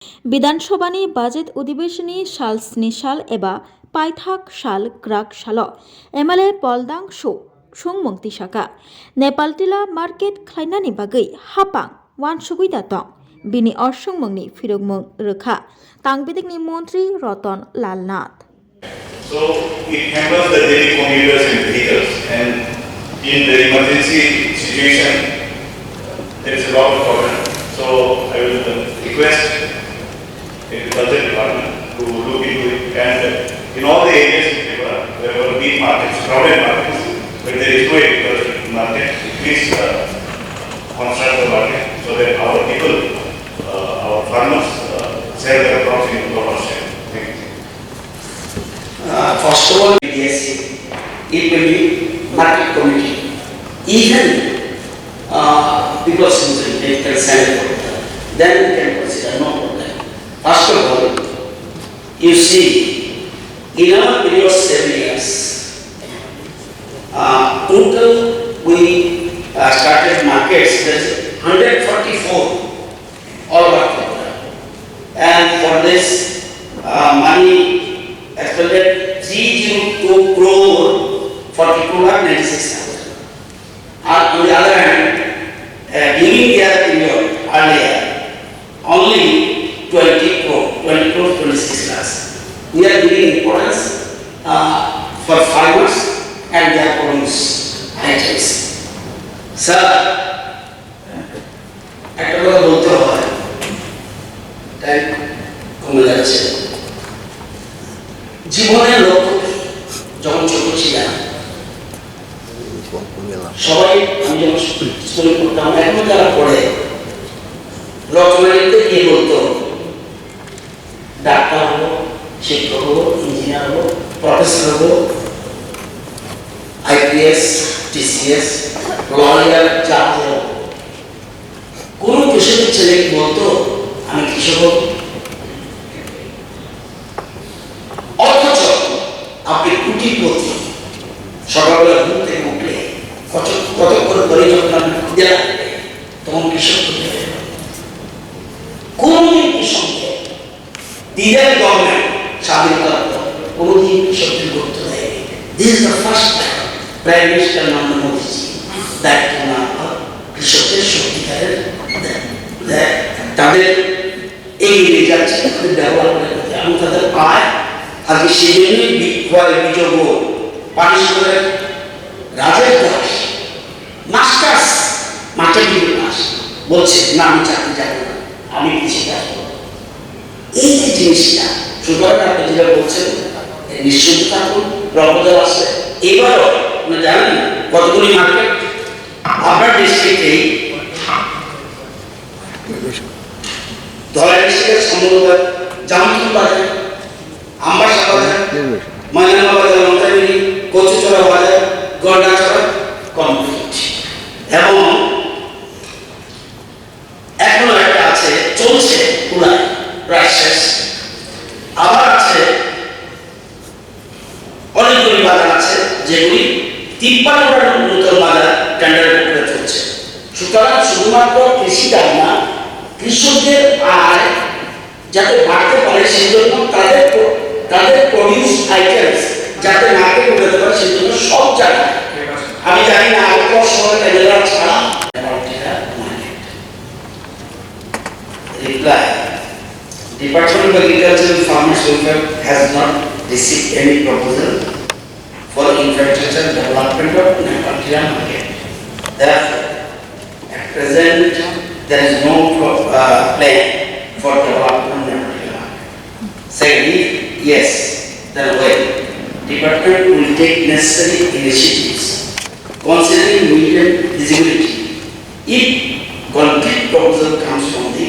বিধানসভাनि budget अधिवेशननि साल स्नि साल एबा पाइथाक साल ग्राक साल एमएलए पलदांशु सुंमंगति साका नेपालटिला मार्केट खालायनानि बागै हापां वानसुगैदा दं बिनि असुंमंनि फिरगमंग रोखा तांबिदिकनि मंत्री रतन लाल नाथ। So it hampers the daily commuters and vehicles, and in the emergency situation there is a lot of problem. So I will request the budget department to look into it, and in all the areas there will be markets, crowded markets, but there is no market. Please construct the market so that our people, our farmers, sell their crops in proper shape. Thank you. First of all, yes, it will be market committee. Even people simply they can sell it, then we can consider no problem. First of all, you see, in our previous 7 years, total we started markets, there's 144 all over the world. And for this money expended 302 crore 42,96,000. On the other hand, during the other period earlier, only 20 crore 26 lakhs. We are giving importance for farmers and their produce items. Sir, একটা কথা বলতে হয়, তাই কমে যাচ্ছে। জীবনের লক্ষ্য যখন ছোট ছিলাম সবাই আমি যখন স্কুলে পড়তাম এখন যারা পড়ে রচনাতে গিয়ে বলতো ডাক্তার হবো, শিক্ষক হবো, ইঞ্জিনিয়ার হবো, প্রফেসর হবো, আইপিএস, টিসিএস, লয়ার, জাজ হবো। কোন কৃষকের ছেলে বলতো আমি কৃষক হবো? অথচ আপনি কুটিপতি সকালবেলা ঘুম থেকে উঠলে কতক্ষণ পরে যখন আপনি খুঁজে রাখবে তখন কৃষক কোনদিন কৃষককে দিনের গভর্নমেন্ট স্বাধীনতার পর কোনদিন কৃষকদের গুরুত্ব দেয়নি। This is the first prime minister Narendra Modiji দায়িত্ব নেওয়ার পর কৃষকদের সত্যিকারের তাদের এগিয়ে যাচ্ছে, তাদের ব্যবহার করে এবং তাদের পায়। আজকে সেই জন্যই বিযোগ পানিশ্বরের রাজের Das masters master degree pass বলছে না আমি চাকরি যাবো না, আমি কৃষি কাজ করবো। এই যে জিনিসটা সুতরাং আপনি যেটা বলছেন নিশ্চিত থাকুন, প্রপোজাল আসছে। এবারও আপনি জানেন কতগুলি মার্কেট আপনার ডিস্ট্রিক্টেই ধলাই ডিস্ট্রিক্টের সম্ভবত জামতলা বাজার, আমবাসা বাজার, ময়নামা বাজার, মন্ত্রাবিনী, কচুচড়া বাজার, গন্ডাচড়া কমপ্লিট এবং এখনো একটা আছে চলছে পুরায় প্রায় শেষ। আবার আছে অনেকগুলি বাজার আছে যেগুলি 53টা নতুন বাজার টেন্ডারের উপরে চলছে। সুতরাং শুধুমাত্র কৃষি দায় না, কৃষকদের আয় যাতে বাড়তে পারে সেই জন্য তাদের প্রডিউস আইটেমস যাতে মার্কেট উঠাতে পারে সেই জন্য সব জায়গায় আমি জানি না আরেকবার শহরে এলাকা ছাড়া reply Department of Agriculture and Farmers Welfare has not received any proposal for infrastructure development of Nepal market. Therefore, at present there is no plan for development of Nepal market. Secondly, yes, then well, Department will take necessary initiatives considering medium visibility. If concrete proposal comes from the